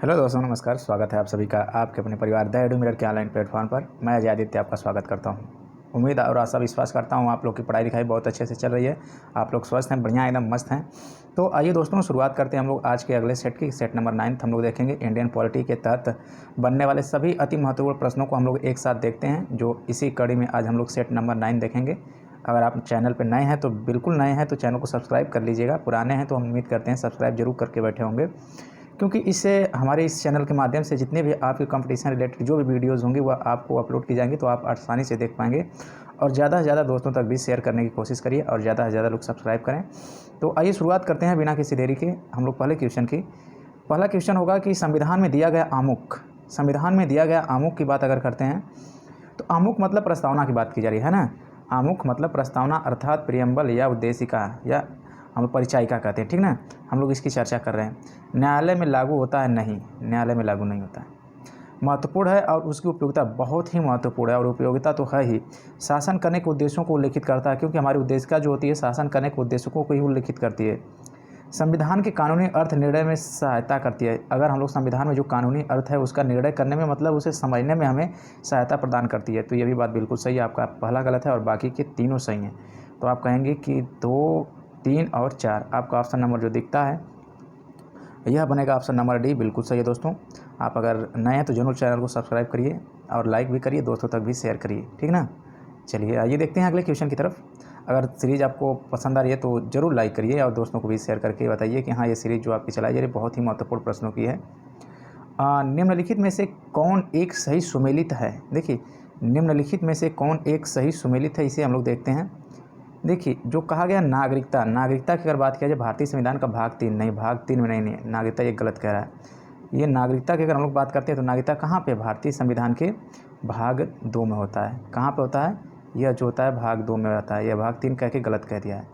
Hello दोस्तों, नमस्कार। स्वागत है आप सभी का आपके अपने परिवार द एडू मिरर के ऑनलाइन प्लेटफॉर्म पर। मैं अजय आदित्य आपका स्वागत करता हूं। उम्मीद और आशा विश्वास करता हूं आप लोग की पढ़ाई लिखाई बहुत अच्छे से चल रही है, आप लोग स्वस्थ हैं, बढ़िया एकदम मस्त हैं। तो आइए दोस्तों, शुरुआत करते हैं हम लोग आज के अगले सेट की। सेट नंबर 9 हम लोग देखेंगे इंडियन पॉलिटी के तहत बनने वाले सभी अति महत्वपूर्ण प्रश्नों को हम लोग एक साथ देखते हैं, जो इसी कड़ी में आज हम लोग सेट नंबर 9 देखेंगे। अगर आप चैनल पर नए हैं तो बिल्कुल नए हैं तो चैनल को सब्सक्राइब कर लीजिएगा, पुराने हैं तो हम उम्मीद करते हैं सब्सक्राइब जरूर करके बैठे होंगे, क्योंकि इससे हमारे इस चैनल के माध्यम से जितने भी आपके कंपटीशन रिलेटेड जो भी वीडियोज़ होंगी वह आपको अपलोड की जाएंगी, तो आप आसानी से देख पाएंगे। और ज़्यादा से ज़्यादा दोस्तों तक भी शेयर करने की कोशिश करिए और ज़्यादा से ज़्यादा लोग सब्सक्राइब करें। तो आइए शुरुआत करते हैं बिना किसी देरी के हम लोग पहले क्वेश्चन की। पहला क्वेश्चन होगा कि संविधान में दिया गया आमुख, संविधान में दिया गया आमुख की बात अगर करते हैं तो आमुख मतलब प्रस्तावना की बात की जा रही है ना। आमुख मतलब प्रस्तावना अर्थात प्रियम्बल या उद्देशिका या हम परिचायिका कहते हैं, ठीक ना। हम लोग इसकी चर्चा कर रहे हैं। न्यायालय में लागू होता है? नहीं, न्यायालय में लागू नहीं होता है। महत्वपूर्ण है और उसकी उपयोगिता बहुत ही महत्वपूर्ण है, और उपयोगिता तो है ही। शासन करने के उद्देश्यों को उल्लेखित करता है, क्योंकि हमारी उद्देशिका जो होती है शासन करने के उद्देश्यों को ही उल्लेखित करती है। संविधान के कानूनी अर्थ निर्णय में सहायता करती है। अगर हम लोग संविधान में जो कानूनी अर्थ है उसका निर्णय करने में मतलब उसे समझने में हमें सहायता प्रदान करती है। तो ये भी बात बिल्कुल सही है, आपका पहला गलत है और बाकी के तीनों सही हैं। तो आप कहेंगे कि 2, 3 और 4 आपका ऑप्शन नंबर जो दिखता है यह बनेगा ऑप्शन नंबर डी। बिल्कुल सही है दोस्तों। आप अगर नए हैं तो जरूर चैनल को सब्सक्राइब करिए और लाइक भी करिए, दोस्तों तक भी शेयर करिए, ठीक ना। चलिए आइए देखते हैं अगले क्वेश्चन की तरफ। अगर सीरीज़ आपको पसंद आ रही है तो ज़रूर लाइक करिए और दोस्तों को भी शेयर करके बताइए कि हाँ, ये सीरीज़ जो आपकी चलाई जा रही है बहुत ही महत्वपूर्ण प्रश्नों की है। निम्नलिखित में से कौन एक सही सुमेलित है? देखिए, निम्नलिखित में से कौन एक सही सुमेलित है, इसे हम लोग देखते हैं। देखिए, जो कहा गया नागरिकता, नागरिकता की अगर बात किया जाए भारतीय संविधान का भाग 3, नहीं भाग 3 में नहीं, नागरिकता ये गलत कह रहा है। ये नागरिकता की अगर हम लोग बात करते हैं तो नागरिकता कहाँ पे? भारतीय संविधान के भाग 2 में होता है। कहाँ पे होता है? यह जो होता है भाग 2 में होता है। यह भाग 3 कह के गलत कह दिया है।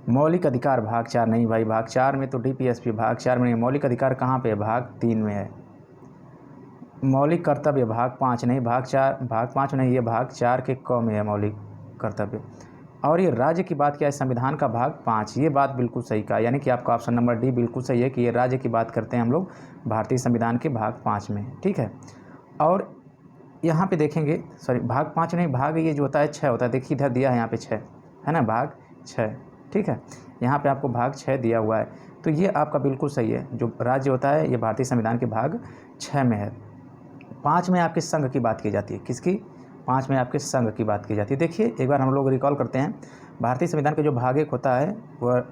मौलिक अधिकार भाग 4 नहीं भाई, भाग 4 में तो डीपीएसपी, भाग 4 में नहीं। मौलिक अधिकार कहाँ पे? भाग 3 में है। मौलिक कर्तव्य भाग 5 नहीं, भाग 4, भाग 5 नहीं, ये भाग 4 के क में है मौलिक कर्तव्य। और ये राज्य की बात किया है संविधान का भाग 5, ये बात बिल्कुल सही कहा, यानी कि आपका ऑप्शन नंबर डी बिल्कुल सही है कि ये राज्य की बात करते हैं हम लोग भारतीय संविधान के भाग 5 में, ठीक है। और यहाँ पे देखेंगे, सॉरी भाग 5 नहीं, भाग ये जो होता है 6 होता है। देखिए इधर दिया है यहाँ पे 6 है ना, भाग 6, ठीक है। यहाँ पे आपको भाग 6 दिया हुआ है, तो ये आपका बिल्कुल सही है। जो राज्य होता है ये भारतीय संविधान के भाग 6 में है। 5 में आपके संघ की बात की जाती है। किसकी? 5 में आपके संघ की बात की जाती है। देखिए एक बार हम लोग रिकॉल करते हैं, भारतीय संविधान का जो भाग 1 होता है वह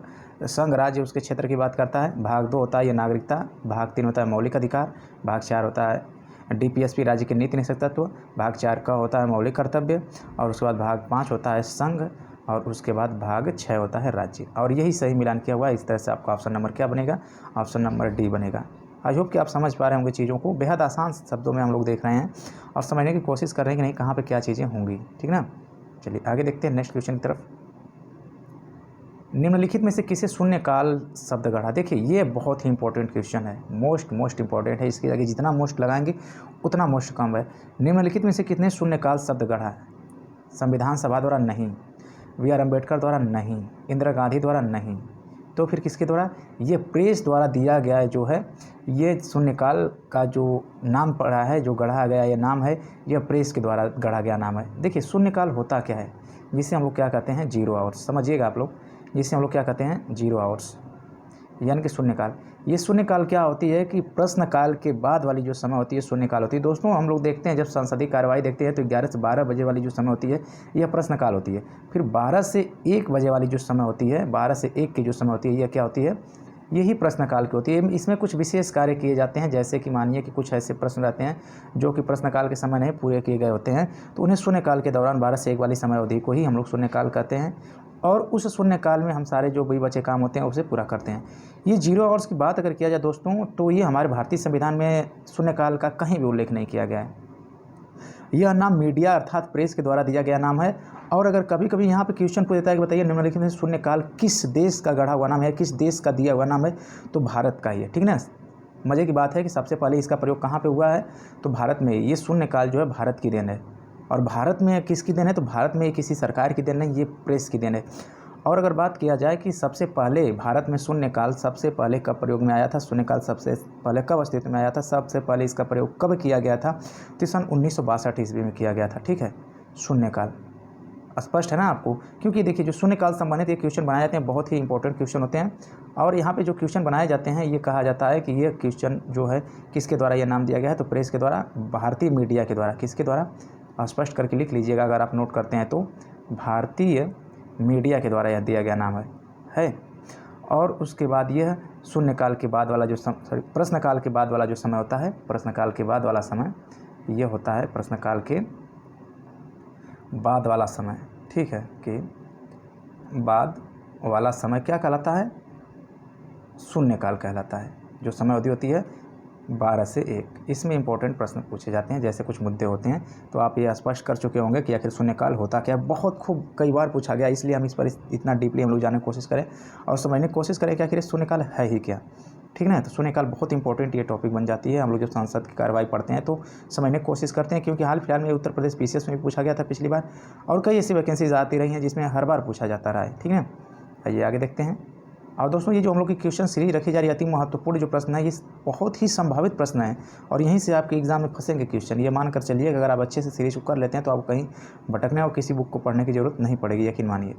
संघ राज्य उसके क्षेत्र की बात करता है। भाग 2 होता है ये नागरिकता, भाग 3 होता है मौलिक अधिकार, भाग 4 होता है डीपीएसपी राज्य के नीति निषेध तत्व, भाग 4 का होता है मौलिक कर्तव्य, और उसके बाद भाग 5 होता है संघ, और उसके बाद भाग 6 होता है राज्य। और यही सही मिलान किया हुआ है। इस तरह से आपका ऑप्शन नंबर क्या बनेगा? ऑप्शन नंबर डी बनेगा। आई होप कि आप समझ पा रहे होंगे चीज़ों को। बेहद आसान शब्दों में हम लोग देख रहे हैं और समझने की कोशिश कर रहे हैं कि नहीं कहाँ पे क्या चीज़ें होंगी, ठीक ना। चलिए आगे देखते हैं नेक्स्ट क्वेश्चन की तरफ। निम्नलिखित में से किसे शून्यकाल शब्द गढ़ा? देखिए ये बहुत ही इंपॉर्टेंट क्वेश्चन है, मोस्ट इंपॉर्टेंट है। इसके आगे जितना मोस्ट लगाएंगे उतना मोस्ट कम है। निम्नलिखित में से कितने शून्यकाल शब्द गढ़ा है? संविधान सभा द्वारा नहीं, बी आर अम्बेडकर द्वारा नहीं, इंदिरा गांधी द्वारा नहीं, तो फिर किसके द्वारा? ये प्रेस द्वारा दिया गया है जो है, ये शून्यकाल का जो नाम पड़ा है, जो गढ़ा गया ये नाम है, यह प्रेस के द्वारा गढ़ा गया नाम है। देखिए शून्यकाल होता क्या है, जिसे हम लोग क्या कहते हैं? 0 आवर्स। समझिएगा आप लोग, जिसे हम लोग क्या कहते हैं? 0 आवर्स, यानी कि शून्यकाल। ये शून्यकाल क्या होती है कि प्रश्नकाल के बाद वाली जो समय होती है शून्यकाल होती है। दोस्तों हम लोग देखते हैं जब संसदीय कार्यवाही देखते हैं तो 11 से 12 बजे वाली जो समय होती है यह प्रश्नकाल होती है। फिर 12 से 1 बजे वाली जो समय होती है, 12 से 1 की जो समय होती है यह क्या होती है? यही प्रश्नकाल की होती है। इसमें कुछ विशेष कार्य किए जाते हैं, जैसे कि मानिए कि कुछ ऐसे प्रश्न रहते हैं जो कि प्रश्नकाल के समय नहीं पूरे किए गए होते हैं, तो उन्हें शून्यकाल के दौरान 12 से 1 वाली समय अवधि को ही हम लोग शून्यकाल कहते हैं। और उस शून्यकाल में हम सारे जो भी बचे काम होते हैं उसे पूरा करते हैं। ये 0 आवर्स की बात अगर किया जाए दोस्तों, तो ये हमारे भारतीय संविधान में शून्यकाल का कहीं भी उल्लेख नहीं किया गया है। यह नाम मीडिया अर्थात प्रेस के द्वारा दिया गया नाम है। और अगर कभी कभी यहाँ पे क्वेश्चन पूछ देता है कि बताइए निम्नलिखित में शून्यकाल किस देश का गढ़ा हुआ नाम है, किस देश का दिया हुआ नाम है, तो भारत का ही है, ठीक ना। मज़े की बात है कि सबसे पहले इसका प्रयोग कहाँ पे हुआ है? तो भारत में। ये शून्यकाल जो है भारत की देन है। और भारत में किसकी देन है? तो भारत में किसी सरकार की देन नहीं, ये प्रेस की देन है। और अगर बात किया जाए कि सबसे पहले भारत में शून्यकाल सबसे पहले कब प्रयोग में आया था, शून्यकाल सबसे पहले कब अस्तित्व में आया था, सबसे पहले इसका प्रयोग कब किया गया था, तो सन 1962 ईस्वी में किया गया था। ठीक है, शून्यकाल स्पष्ट है ना आपको, क्योंकि देखिए जो शून्यकाल संबंधित ये क्वेश्चन बनाए जाते हैं बहुत ही इंपॉर्टेंट क्वेश्चन होते हैं। और यहाँ पे जो क्वेश्चन बनाए जाते हैं ये कहा जाता है कि ये क्वेश्चन जो है किसके द्वारा ये नाम दिया गया है, तो प्रेस के द्वारा, भारतीय मीडिया के द्वारा। किसके द्वारा, स्पष्ट करके लिख लीजिएगा अगर आप नोट करते हैं तो, भारतीय मीडिया के द्वारा यह दिया गया नाम है। और उसके बाद यह शून्यकाल के बाद वाला जो प्रश्नकाल के बाद वाला जो समय होता है, प्रश्नकाल के बाद वाला समय ये होता है प्रश्नकाल के बाद वाला समय। ठीक है, कि बाद वाला समय क्या कहलाता है, शून्यकाल कहलाता है। जो समय अवधि होती है 12 से 1, इसमें इंपॉर्टेंट प्रश्न पूछे जाते हैं, जैसे कुछ मुद्दे होते हैं। तो आप ये स्पष्ट कर चुके होंगे कि आखिर शून्यकाल होता क्या है। बहुत खूब कई बार पूछा गया, इसलिए हम इस पर इतना डीपली हम लोग जानने की कोशिश करें और समझने की कोशिश करें कि आखिर शून्यकाल है ही क्या। ठीक ना, तो शून्यकाल बहुत इंपॉर्टेंट ये टॉपिक बन जाती है। हम लोग जब संसद की कार्रवाई पढ़ते हैं तो समझने की कोशिश करते हैं, क्योंकि हाल फिलहाल में उत्तर प्रदेश पीसीएस में भी पूछा गया था पिछली बार, और कई ऐसी वैकेंसीज आती रही हैं जिसमें हर बार पूछा जाता रहा है। ठीक है, आइए आगे देखते हैं। और दोस्तों ये जो हम लोग की क्वेश्चन सीरीज रखी जा रही है, अति महत्वपूर्ण जो प्रश्न है, ये बहुत ही संभावित प्रश्न है और यहीं से आपके एग्जाम में फंसेंगे क्वेश्चन। ये मानकर चलिए कि अगर आप अच्छे से सीरीज को कर लेते हैं तो आपको कहीं भटकने और किसी बुक को पढ़ने की जरूरत नहीं पड़ेगी, यकीन मानिए।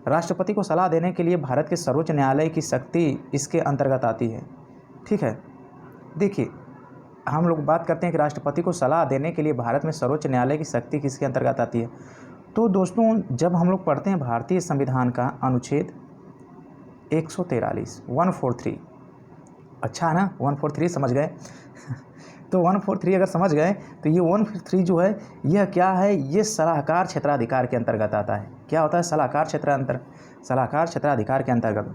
राष्ट्रपति को सलाह देने के लिए भारत के सर्वोच्च न्यायालय की शक्ति इसके अंतर्गत आती है। ठीक है, देखिए हम लोग बात करते हैं कि राष्ट्रपति को सलाह देने के लिए भारत में सर्वोच्च न्यायालय की शक्ति किसके अंतर्गत आती है। तो दोस्तों जब हम लोग पढ़ते हैं भारतीय संविधान का अनुच्छेद 143, 143, अच्छा है ना, 143 समझ गए तो 143 अगर समझ गए तो ये 143 जो है यह क्या है, ये सलाहकार क्षेत्राधिकार के अंतर्गत आता है। क्या होता है, सलाहकार क्षेत्राधिकार के अंतर्गत।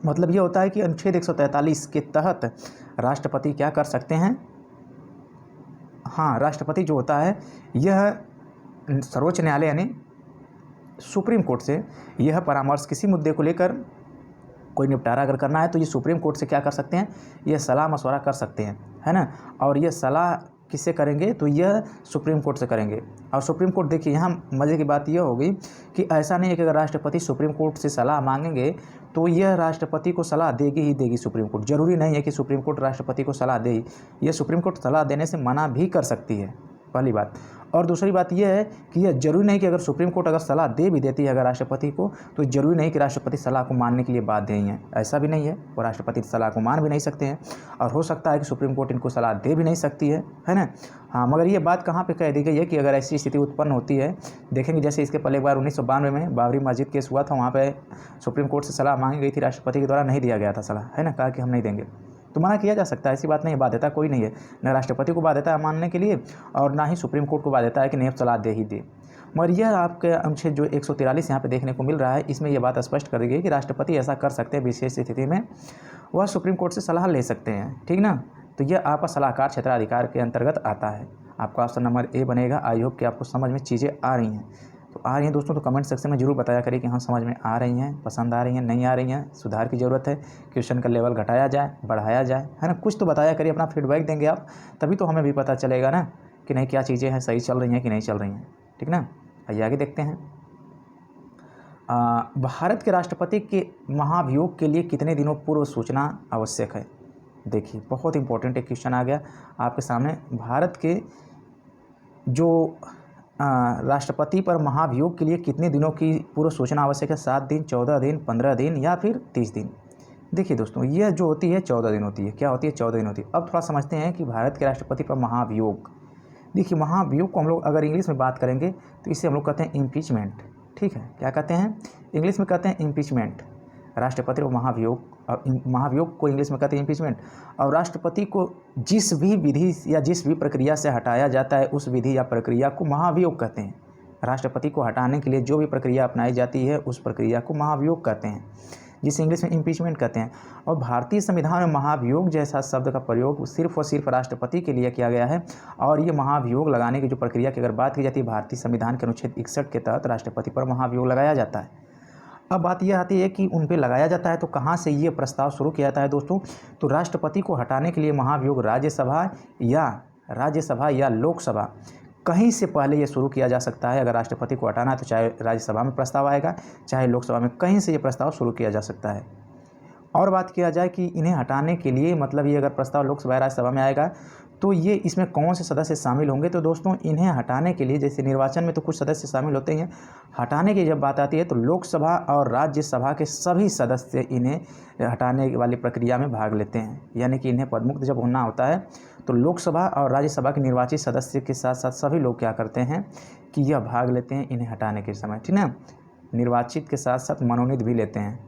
मतलब ये होता है कि अनुच्छेद 143 के तहत राष्ट्रपति क्या कर सकते हैं, हाँ राष्ट्रपति जो होता है यह सर्वोच्च न्यायालय यानी सुप्रीम कोर्ट से यह परामर्श किसी मुद्दे को लेकर कोई निपटारा अगर करना है तो ये सुप्रीम कोर्ट से क्या कर सकते हैं, यह सलाह मशवरा कर सकते हैं, है ना। और यह सलाह किससे करेंगे, तो यह सुप्रीम कोर्ट से करेंगे। और सुप्रीम कोर्ट, देखिए यहाँ मज़े की बात यह होगी कि ऐसा नहीं है कि अगर राष्ट्रपति सुप्रीम कोर्ट से सलाह मांगेंगे तो यह राष्ट्रपति को सलाह देगी ही देगी सुप्रीम कोर्ट। जरूरी नहीं है कि सुप्रीम कोर्ट राष्ट्रपति को सलाह दे, यह सुप्रीम कोर्ट सलाह देने से मना भी कर सकती है, पहली बात। और दूसरी बात यह है कि यह जरूरी नहीं कि अगर सुप्रीम कोर्ट अगर सलाह दे भी देती है अगर राष्ट्रपति को, तो जरूरी नहीं कि राष्ट्रपति सलाह को मानने के लिए बाध्य ही हैं, ऐसा भी नहीं है। और राष्ट्रपति सलाह को मान भी नहीं सकते हैं और हो सकता है कि सुप्रीम कोर्ट इनको सलाह दे भी नहीं सकती है ना। हाँ, मगर ये बात कहाँ पे कह दी गई है कि अगर ऐसी स्थिति उत्पन्न होती है, देखेंगे जैसे इसके पहले एक बार 1992 में बाबरी मस्जिद केस हुआ था, वहाँ पे सुप्रीम कोर्ट से सलाह मांगी गई थी, राष्ट्रपति के द्वारा नहीं दिया गया था सलाह, है ना, कहा कि हम नहीं देंगे। तो मना किया जा सकता है, ऐसी बात नहीं है, बाध्यता कोई नहीं है, न राष्ट्रपति को बाध्यता है मानने के लिए और ना ही सुप्रीम कोर्ट को बाध्यता है कि नहीं सलाह दे ही दे। मगर यह आपके अनुच्छेद जो 143 यहाँ पे देखने को मिल रहा है, इसमें यह बात स्पष्ट कर दी गई कि राष्ट्रपति ऐसा कर सकते हैं, विशेष स्थिति में वह सुप्रीम कोर्ट से सलाह ले सकते हैं। ठीक ना, तो यह आपका सलाहकार क्षेत्राधिकार के अंतर्गत आता है। आपका ऑप्शन नंबर ए बनेगा। आई होप कि आपको समझ में चीज़ें आ रही हैं। तो आ रही हैं दोस्तों, तो कमेंट सेक्शन में जरूर बताया करिए कि हाँ समझ में आ रही हैं, पसंद आ रही हैं, नहीं आ रही हैं, सुधार की ज़रूरत है, क्वेश्चन का लेवल घटाया जाए, बढ़ाया जाए, है ना। कुछ तो बताया करिए, अपना फीडबैक देंगे आप, तभी तो हमें भी पता चलेगा ना कि नहीं क्या चीज़ें हैं सही चल रही हैं कि नहीं चल रही हैं। ठीक ना, आइए आगे देखते हैं। भारत के राष्ट्रपति के महाभियोग के लिए कितने दिनों पूर्व सूचना आवश्यक है। देखिए बहुत इंपॉर्टेंट एक क्वेश्चन आ गया आपके सामने। भारत के जो राष्ट्रपति पर महाभियोग के लिए कितने दिनों की पूर्व सूचना आवश्यक है, 7 दिन, 14 दिन, 15 दिन या फिर 30 दिन। देखिए दोस्तों यह जो होती है 14 दिन होती है। क्या होती है, 14 दिन होती है। अब थोड़ा समझते हैं कि भारत के राष्ट्रपति पर महाभियोग, देखिए महाभियोग को हम लोग अगर इंग्लिश में बात करेंगे तो इसे हम लोग कहते हैं इम्पीचमेंट। ठीक है, क्या कहते हैं, इंग्लिश में कहते हैं इम्पीचमेंट। राष्ट्रपति को महाभियोग, और महाभियोग को इंग्लिश में कहते हैं इम्पीचमेंट। और राष्ट्रपति को जिस भी विधि या जिस भी प्रक्रिया से हटाया जाता है उस विधि या प्रक्रिया को महाभियोग कहते हैं। राष्ट्रपति को हटाने के लिए जो भी प्रक्रिया अपनाई जाती है उस प्रक्रिया को महाभियोग कहते हैं, जिसे इंग्लिश में इम्पीचमेंट कहते हैं। और भारतीय संविधान में महाभियोग जैसा शब्द का प्रयोग सिर्फ और सिर्फ राष्ट्रपति के लिए किया गया है। और ये महाभियोग लगाने की जो प्रक्रिया की अगर बात की जाती है, भारतीय संविधान के अनुच्छेद 61 के तहत राष्ट्रपति पर महाभियोग लगाया जाता है। अब बात यह आती है कि उन पे लगाया जाता है तो कहाँ से ये प्रस्ताव शुरू किया जाता है दोस्तों, तो राष्ट्रपति को हटाने के लिए महाभियोग राज्यसभा या लोकसभा कहीं से पहले ये शुरू किया जा सकता है। अगर राष्ट्रपति को हटाना है तो चाहे राज्यसभा में प्रस्ताव आएगा, चाहे लोकसभा में, कहीं से ये प्रस्ताव शुरू किया जा सकता है। और बात किया जाए कि इन्हें हटाने के लिए मतलब ये अगर प्रस्ताव लोकसभा या राज्यसभा में आएगा तो ये इसमें कौन से सदस्य शामिल होंगे। तो दोस्तों इन्हें हटाने के लिए, जैसे निर्वाचन में तो कुछ सदस्य शामिल होते हैं, हटाने की जब बात आती है तो लोकसभा और राज्यसभा के सभी सदस्य इन्हें हटाने वाली प्रक्रिया में भाग लेते हैं। यानी कि इन्हें पदमुक्त जब होना होता है तो लोकसभा और राज्यसभा के निर्वाचित सदस्य के साथ साथ सभी लोग क्या करते हैं कि यह भाग लेते हैं इन्हें हटाने के समय, ठीक ना। निर्वाचित के साथ साथ मनोनीत भी लेते हैं।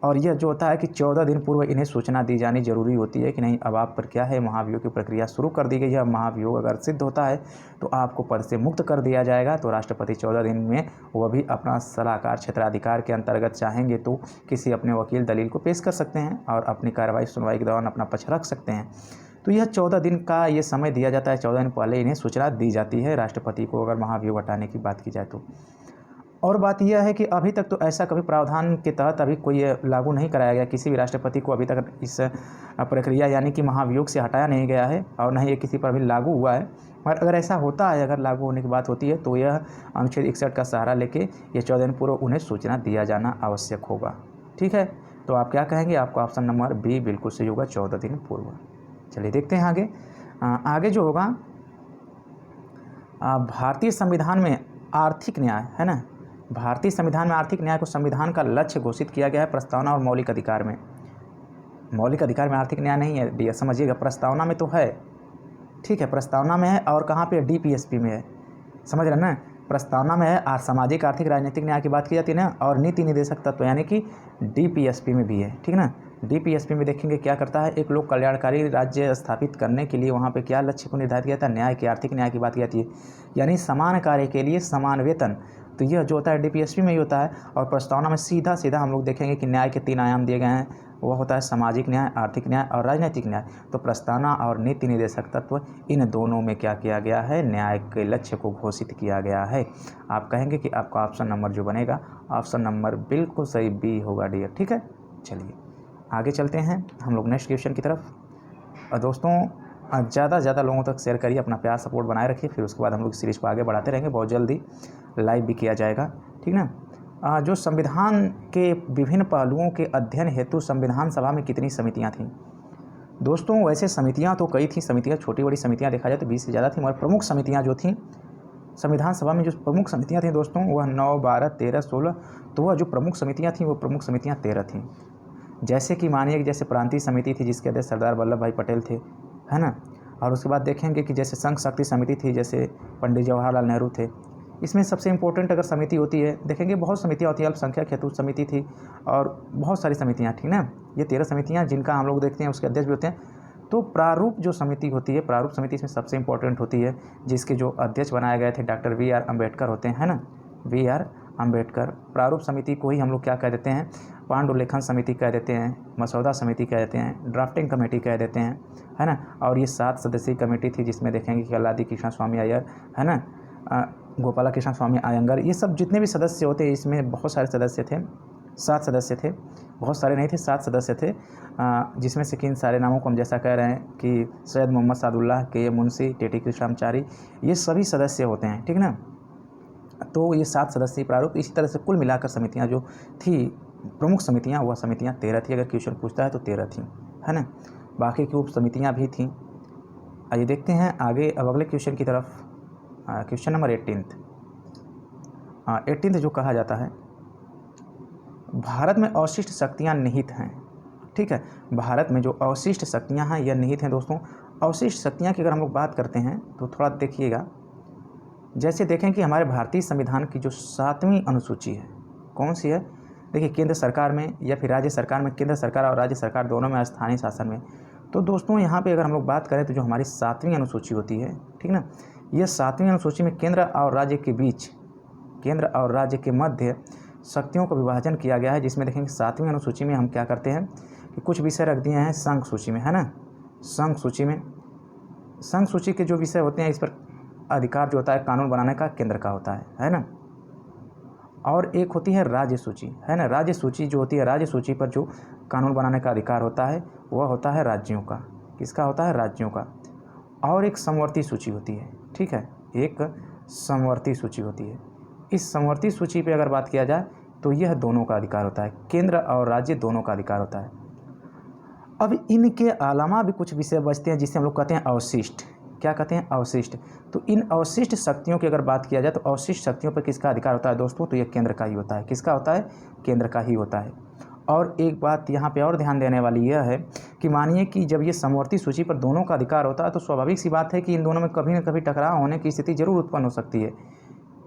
और यह जो होता है कि 14 दिन पूर्व इन्हें सूचना दी जानी जरूरी होती है कि नहीं, अब आप पर क्या है, महाभियोग की प्रक्रिया शुरू कर दी गई है। महाभियोग अगर सिद्ध होता है तो आपको पद से मुक्त कर दिया जाएगा। तो राष्ट्रपति 14 दिन में वह भी अपना सलाहकार क्षेत्राधिकार के अंतर्गत चाहेंगे तो किसी अपने वकील दलील को पेश कर सकते हैं और अपनी कार्रवाई सुनवाई के दौरान अपना पक्ष रख सकते हैं। तो यह 14 दिन का ये समय दिया जाता है। 14 दिन पहले इन्हें सूचना दी जाती है राष्ट्रपति को, अगर महाभियोग हटाने की बात की जाए तो। और बात यह है कि अभी तक तो ऐसा कभी प्रावधान के तहत अभी कोई लागू नहीं कराया गया। किसी भी राष्ट्रपति को अभी तक इस प्रक्रिया यानी कि महाभियोग से हटाया नहीं गया है और न ही ये किसी पर भी लागू हुआ है। मगर अगर ऐसा होता है, अगर लागू होने की बात होती है तो यह अनुच्छेद 61 का सहारा लेके ये 14 दिन पूर्व उन्हें सूचना दिया जाना आवश्यक होगा। ठीक है, तो आप क्या कहेंगे? आपका ऑप्शन नंबर बी बिल्कुल सही होगा, 14 दिन पूर्व। चलिए देखते हैं आगे। आगे जो होगा भारतीय संविधान में आर्थिक न्याय है ना। भारतीय संविधान में आर्थिक न्याय को संविधान का लक्ष्य घोषित किया गया है प्रस्तावना और मौलिक अधिकार में। मौलिक अधिकार में आर्थिक न्याय नहीं है डियर, समझिएगा। प्रस्तावना में तो है, ठीक है, प्रस्तावना में है। और कहाँ पे? DPSP में है, समझ रहे ना। प्रस्तावना में है सामाजिक आर्थिक राजनीतिक न्याय की बात की जाती है ना, और नीति निर्देशक तत्व यानी कि DPSP में भी है, ठीक ना। DPSP में देखेंगे क्या करता है, एक लोक कल्याणकारी राज्य स्थापित करने के लिए वहाँ पे क्या लक्ष्य को निर्धारित किया जाता है? न्याय की, आर्थिक न्याय की बात की जाती है, यानी समान कार्य के लिए समान वेतन। तो यह जो होता है DPSP में ही होता है। और प्रस्तावना में सीधा सीधा हम लोग देखेंगे कि न्याय के 3 आयाम दिए गए हैं। वह होता है सामाजिक न्याय, आर्थिक न्याय और राजनीतिक न्याय। तो प्रस्तावना और नीति निर्देशक तत्व, इन दोनों में क्या किया गया है? न्याय के लक्ष्य को घोषित किया गया है। आप कहेंगे कि आपका ऑप्शन नंबर जो बनेगा, ऑप्शन नंबर बिल्कुल सही बी होगा डियर, ठीक है। चलिए आगे चलते हैं हम लोग नेक्स्ट क्वेश्चन की तरफ। और दोस्तों ज़्यादा से ज़्यादा लोगों तक शेयर करिए, अपना प्यार सपोर्ट बनाए रखिए। फिर उसके बाद हम लोग सीरीज़ को आगे बढ़ाते रहेंगे, बहुत जल्दी लाइव भी किया जाएगा, ठीक ना। जो संविधान के विभिन्न पहलुओं के अध्ययन हेतु संविधान सभा में कितनी समितियां थीं? दोस्तों वैसे समितियां तो कई थी, समितियां छोटी बड़ी समितियां देखा जाए तो 20 से ज़्यादा थी, मगर प्रमुख समितियां जो थीं संविधान सभा में, जो प्रमुख समितियां थीं दोस्तों, वह 9, 12, 13, 16। तो वह जो प्रमुख समितियां थीं वो प्रमुख समितियां 13 थीं। जैसे कि मानिए कि जैसे प्रांतीय समिति थी जिसके अध्यक्ष सरदार वल्लभ भाई पटेल थे, है ना। और उसके बाद देखेंगे कि जैसे संघ शक्ति समिति थी, जैसे पंडित जवाहरलाल नेहरू थे। इसमें सबसे इम्पोर्टेंट अगर समिति होती है, देखेंगे बहुत समितियाँ होती है, अल्पसंख्यक हेतु समिति थी और बहुत सारी समितियाँ, ठीक ना। ये 13 समितियाँ जिनका हम लोग देखते हैं उसके अध्यक्ष भी होते हैं। तो प्रारूप जो समिति होती है, प्रारूप समिति इसमें सबसे इम्पोर्टेंट होती है, जिसके जो अध्यक्ष बनाए गए थे डॉक्टर V.R. अम्बेडकर होते हैं, है ना, V.R. अम्बेडकर। प्रारूप समिति को ही हम लोग क्या कह देते हैं? पांडुलेखन समिति कह देते हैं, मसौदा समिति कह देते हैं, ड्राफ्टिंग कमेटी कह देते हैं, है ना। और ये 7 सदस्यीय कमेटी थी जिसमें देखेंगे कि अल्लादी कृष्ण स्वामी अय्यर, है ना, गोपाला कृष्ण स्वामी अयंगर, ये सब जितने भी सदस्य होते हैं इसमें बहुत सारे सदस्य थे, 7 सदस्य थे, बहुत सारे नहीं थे, 7 सदस्य थे। जिसमें से किन सारे नामों को हम जैसा कह रहे हैं कि सैयद मोहम्मद सादुल्लाह, के मुंशी, टेटी कृष्णाचारी, ये सभी सदस्य होते हैं, ठीक ना। तो ये 7 सदस्यीय प्रारूप। इसी तरह से कुल मिलाकर समितियाँ जो थी, प्रमुख समितियाँ, वह समितियाँ 13 थी। अगर क्वेश्चन पूछता है तो 13 थी, है ना। बाकी की उप समितियाँ भी थीं। आइए देखते हैं आगे अब अगले क्वेश्चन की तरफ। क्वेश्चन नंबर 18 जो कहा जाता है, भारत में अवशिष्ट शक्तियाँ निहित हैं, ठीक है। भारत में जो अवशिष्ट शक्तियाँ हैं यह निहित हैं दोस्तों। अवशिष्ट शक्तियाँ की अगर हम लोग बात करते हैं तो थोड़ा देखिएगा। जैसे देखें कि हमारे भारतीय संविधान की जो 7वीं अनुसूची है, कौन सी है? देखिए, केंद्र सरकार में या फिर राज्य सरकार में, केंद्र सरकार और राज्य सरकार दोनों में, स्थानीय शासन में। तो दोस्तों यहाँ पे अगर हम लोग बात करें तो जो हमारी 7वीं अनुसूची होती है, ठीक ना, यह 7वीं अनुसूची में केंद्र और राज्य के बीच, केंद्र और राज्य के मध्य शक्तियों का विभाजन किया गया है। जिसमें देखेंगे 7वीं अनुसूची में हम क्या करते हैं कि कुछ विषय रख दिए हैं संघ सूची में, है ना। संघ सूची में, संघ सूची के जो विषय होते हैं इस पर अधिकार जो होता है कानून बनाने का केंद्र का होता है ना। और एक होती है राज्य सूची, है ना। राज्य सूची जो होती है, राज्य सूची पर जो कानून बनाने का अधिकार होता है वह होता है राज्यों का। किसका होता है? राज्यों का। और एक समवर्ती सूची होती है, ठीक है। एक समवर्ती सूची होती है। इस समवर्ती सूची पे अगर बात किया जाए तो यह दोनों का अधिकार होता है, केंद्र और राज्य दोनों का अधिकार होता है। अब इनके अलावा भी कुछ विषय बचते हैं जिसे हम लोग कहते हैं अवशिष्ट। क्या कहते हैं? अवशिष्ट। तो इन अवशिष्ट शक्तियों की अगर बात किया जाए तो अवशिष्ट शक्तियों पर किसका अधिकार होता है दोस्तों? तो यह केंद्र का ही होता है। किसका होता है? केंद्र का ही होता है। और एक बात यहाँ पे और ध्यान देने वाली यह है कि मानिए कि जब ये समवर्ती सूची पर दोनों का अधिकार होता है तो स्वाभाविक सी बात है कि इन दोनों में कभी न कभी टकराव होने की स्थिति जरूर उत्पन्न हो सकती है,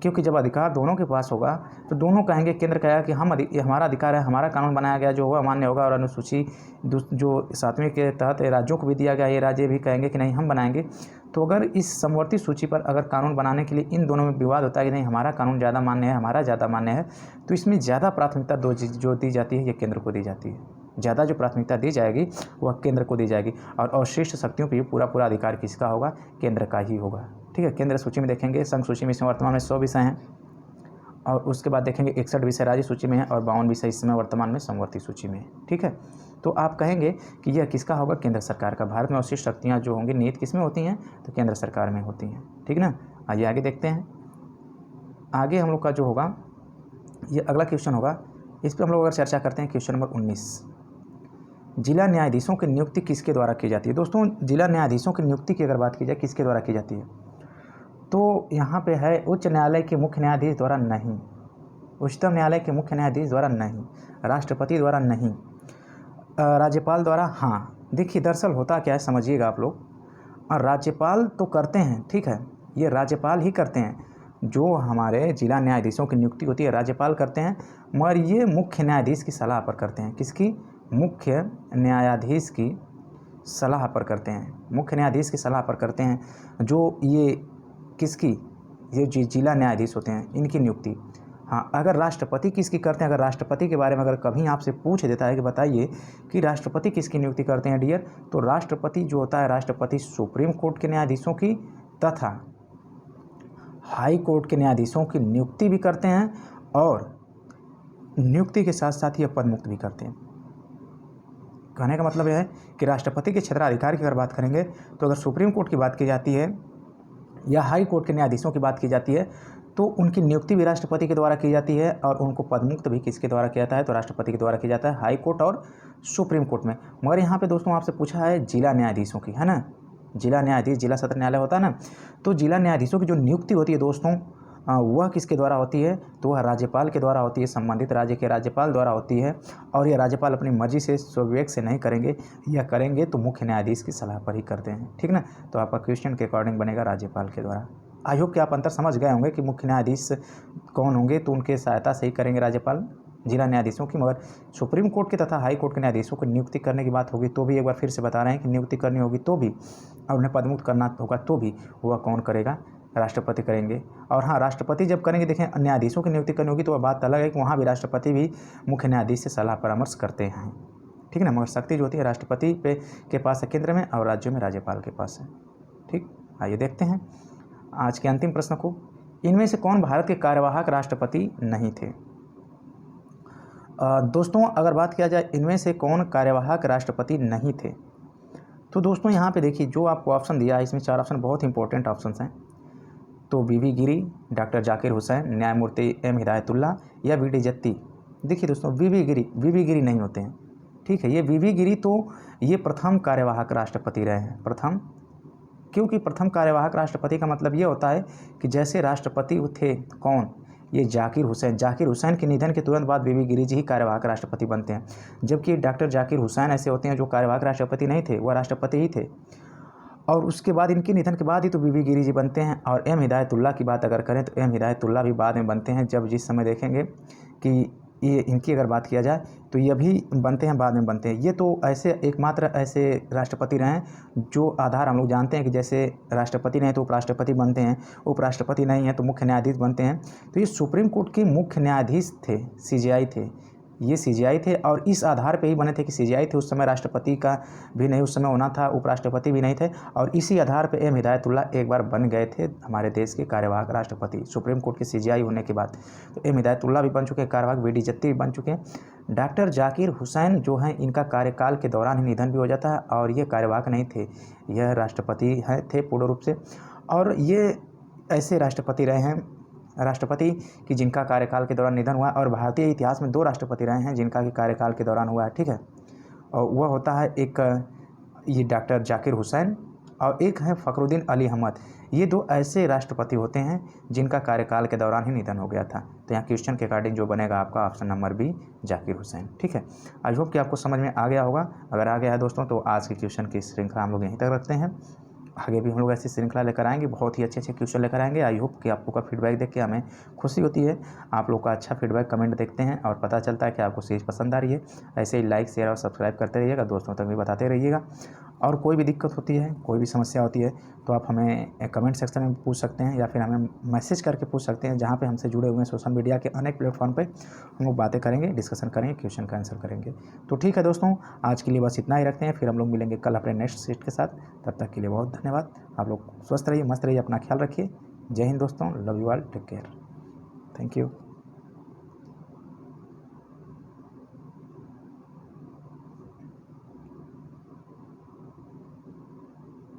क्योंकि जब अधिकार दोनों के पास होगा तो दोनों कहेंगे, केंद्र कहेगा कि ये हमारा अधिकार है, हमारा कानून बनाया गया जो होगा मान्य होगा, और अनुसूची जो 7वीं के तहत राज्यों को भी दिया गया, ये राज्य भी कहेंगे कि नहीं हम बनाएंगे। तो अगर इस समवर्ती सूची पर अगर कानून बनाने के लिए इन दोनों में विवाद होता है कि नहीं हमारा कानून ज़्यादा मान्य है, हमारा ज़्यादा मान्य है, तो इसमें ज़्यादा प्राथमिकता जो दी जाती है ये केंद्र को दी जाती है। ज़्यादा जो प्राथमिकता दी जाएगी वह केंद्र को दी जाएगी, और अवशिष्ट शक्तियों पर पूरा अधिकार किसका होगा? केंद्र का ही होगा। ठीक है। केंद्र सूची में देखेंगे, संघ सूची में इसमें वर्तमान में 100 विषय हैं, और उसके बाद देखेंगे 61 विषय राज्य सूची में है और 52 विषय इस समय वर्तमान में समवर्ती सूची में है। ठीक है। तो आप कहेंगे कि यह किसका होगा? केंद्र सरकार का। भारत में अवशिष्ट शक्तियाँ जो होंगी निहित किस में होती हैं? तो केंद्र सरकार में होती हैं। ठीक ना। आइए आगे देखते हैं। आगे हम लोग का जो होगा ये अगला क्वेश्चन होगा, इस पर हम लोग अगर चर्चा करते हैं। क्वेश्चन नंबर 19, जिला न्यायाधीशों की नियुक्ति किसके द्वारा की जाती है? दोस्तों जिला न्यायाधीशों की नियुक्ति की अगर बात की जाए किसके द्वारा की जाती है, तो यहाँ पे है उच्च न्यायालय के मुख्य न्यायाधीश द्वारा नहीं, उच्चतम न्यायालय के मुख्य न्यायाधीश द्वारा नहीं, राष्ट्रपति द्वारा नहीं, राज्यपाल द्वारा हाँ। देखिए दरअसल होता क्या है समझिएगा आप लोग, और राज्यपाल तो करते हैं, ठीक है, ये राज्यपाल ही करते हैं, जो हमारे जिला न्यायाधीशों की नियुक्ति होती है राज्यपाल करते हैं, मगर ये मुख्य न्यायाधीश की सलाह पर करते हैं। किसकी? मुख्य न्यायाधीश की सलाह पर करते हैं, मुख्य न्यायाधीश की सलाह पर करते हैं, जो ये किसकी? ये जिला न्यायाधीश होते हैं इनकी नियुक्ति। हाँ, अगर राष्ट्रपति किसकी करते हैं, अगर राष्ट्रपति के बारे में अगर कभी आपसे पूछ देता है कि बताइए कि राष्ट्रपति किसकी नियुक्ति करते हैं डियर, तो राष्ट्रपति जो होता है, राष्ट्रपति सुप्रीम कोर्ट के न्यायाधीशों की तथा हाई कोर्ट के न्यायाधीशों की नियुक्ति भी करते हैं, और नियुक्ति के साथ साथ ही पद मुक्त भी करते हैं। कहने का मतलब यह है कि राष्ट्रपति के क्षेत्राधिकार की अगर बात करेंगे तो अगर सुप्रीम कोर्ट की बात की जाती है या हाई कोर्ट के न्यायाधीशों की बात की जाती है तो उनकी नियुक्ति भी राष्ट्रपति के द्वारा की जाती है, और उनको पदमुक्त भी किसके द्वारा किया जाता है? तो राष्ट्रपति के द्वारा किया जाता है, हाई कोर्ट और सुप्रीम कोर्ट में। मगर यहाँ पे दोस्तों आपसे पूछा है जिला न्यायाधीशों की, है ना, जिला न्यायाधीश, जिला सत्र न्यायालय होता है ना, तो जिला न्यायाधीशों की जो नियुक्ति होती है दोस्तों वह किसके द्वारा होती है? तो वह राज्यपाल के द्वारा होती है, संबंधित राज्य के राज्यपाल द्वारा होती है, और यह राज्यपाल अपनी मर्जी से स्वविवेक से नहीं करेंगे, यह करेंगे तो मुख्य न्यायाधीश की सलाह पर ही करते हैं। ठीक ना। तो आपका क्वेश्चन के अकॉर्डिंग बनेगा राज्यपाल के द्वारा। आई होप कि आप अंतर समझ गए होंगे कि मुख्य न्यायाधीश कौन होंगे, तो उनके सहायता से ही करेंगे राज्यपाल जिला न्यायाधीशों की। मगर सुप्रीम कोर्ट के तथा हाई कोर्ट के न्यायाधीशों को नियुक्ति करने की बात होगी तो भी, एक बार फिर से बता रहे हैं कि नियुक्ति करनी होगी तो भी, और उन्हें पदमुक्त करना होगा तो भी, वह कौन करेगा? राष्ट्रपति करेंगे। और हाँ, राष्ट्रपति जब करेंगे, देखें न्यायाधीशों की नियुक्ति करनी होगी तो वह बात अलग है कि वहाँ भी राष्ट्रपति भी मुख्य न्यायाधीश से सलाह परामर्श करते हैं। ठीक है ना। मगर शक्ति जो होती है राष्ट्रपति के पास है केंद्र में, और राज्यों में राज्यपाल के पास है। ठीक। आइए देखते हैं आज के अंतिम प्रश्न को। इनमें से कौन भारत के कार्यवाहक राष्ट्रपति नहीं थे? दोस्तों अगर बात किया जाए इनमें से कौन कार्यवाहक राष्ट्रपति नहीं थे, तो दोस्तों यहाँ पे देखिए जो आपको ऑप्शन दिया है, इसमें 4 ऑप्शन बहुत इंपॉर्टेंट ऑप्शंस हैं। तो वी गिरी, डॉक्टर जाकिर हुसैन, न्यायमूर्ति एम हिदायतुल्लाह या वी डी जत्ती। देखिए दोस्तों वी वी गिरी नहीं होते हैं। ठीक है। ये वी गिरी तो ये प्रथम कार्यवाहक राष्ट्रपति रहे हैं, प्रथम, क्योंकि प्रथम कार्यवाहक राष्ट्रपति का मतलब ये होता है कि जैसे राष्ट्रपति थे कौन, ये जाकिर हुसैन के निधन के तुरंत बाद वी गिरी जी ही कार्यवाहक राष्ट्रपति बनते हैं, जबकि डॉक्टर जाकिर हुसैन ऐसे होते हैं जो कार्यवाहक राष्ट्रपति नहीं थे, वह राष्ट्रपति ही थे, और उसके बाद इनके निधन के बाद ही तो वी गिरी जी बनते हैं। और एम हिदायतुल्लाह की बात अगर करें तो एम हिदायतुल्लाह भी बाद में बनते हैं, जब जिस समय देखेंगे कि ये इनकी अगर बात किया जाए तो ये भी बनते हैं, बाद में बनते हैं। ये तो ऐसे एकमात्र ऐसे राष्ट्रपति रहे हैं जो आधार हम लोग जानते हैं कि जैसे राष्ट्रपति नहीं तो उपराष्ट्रपति बनते हैं, उपराष्ट्रपति नहीं है तो मुख्य न्यायाधीश बनते हैं। तो ये सुप्रीम कोर्ट के मुख्य न्यायाधीश थे, सीजेआई थे, ये सीजेआई थे, और इस आधार पे ही बने थे कि सीजेआई थे, उस समय राष्ट्रपति का भी नहीं उस समय होना था, उपराष्ट्रपति भी नहीं थे, और इसी आधार पे एम हिदायतुल्लाह एक बार बन गए थे हमारे देश के कार्यवाहक राष्ट्रपति सुप्रीम कोर्ट के सीजेआई होने के बाद। तो एम हिदायतुल्लाह भी बन चुके हैं कार्यवाहक, वी डी जत्ती भी बन चुके हैं। डॉक्टर जाकिर हुसैन जो हैं इनका कार्यकाल के दौरान ही निधन भी हो जाता है, और ये कार्यवाहक नहीं थे, यह राष्ट्रपति थे पूर्ण रूप से। और ये ऐसे राष्ट्रपति रहे हैं, राष्ट्रपति कि जिनका कार्यकाल के दौरान निधन हुआ, और भारतीय इतिहास में 2 राष्ट्रपति रहे हैं जिनका कि कार्यकाल के दौरान हुआ है, ठीक है। और वह होता है एक ये डॉक्टर जाकिर हुसैन और एक है फ़खरुद्दीन अली अहमद। ये 2 ऐसे राष्ट्रपति होते हैं जिनका कार्यकाल के दौरान ही निधन हो गया था। तो यहाँ क्वेश्चन के अकॉर्डिंग जो बनेगा आपका option number B Zakir Hussain, ठीक है। आई होप कि आपको समझ में आ गया होगा। अगर आ गया है दोस्तों तो आज की क्वेश्चन की श्रृंखला हम लोग यहीं तक रखते हैं। आगे भी हम लोग ऐसी श्रृंखला लेकर आएंगे, बहुत ही अच्छे क्वेश्चन लेकर आएंगे। आई होप कि आप लोग का फीडबैक देख के हमें खुशी होती है। आप लोग का अच्छा फीडबैक कमेंट देखते हैं और पता चलता है कि आपको सीरीज़ पसंद आ रही है। ऐसे ही लाइक, शेयर और सब्सक्राइब करते रहिएगा, दोस्तों तक भी बताते रहिएगा। और कोई भी दिक्कत होती है, कोई भी समस्या होती है तो आप हमें कमेंट सेक्शन में पूछ सकते हैं या फिर हमें मैसेज करके पूछ सकते हैं, जहाँ पे हमसे जुड़े हुए हैं सोशल मीडिया के अनेक प्लेटफॉर्म पे हम लोग बातें करेंगे, डिस्कशन करेंगे, क्वेश्चन का आंसर करेंगे। तो ठीक है दोस्तों, आज के लिए बस इतना ही रखते हैं, फिर हम लोग मिलेंगे कल अपने नेक्स्ट सेट के साथ। तब तक के लिए बहुत धन्यवाद। आप लोग स्वस्थ रहिए, मस्त रहिए, अपना ख्याल रखिए। जय हिंद दोस्तों, love you all, take care, thank you.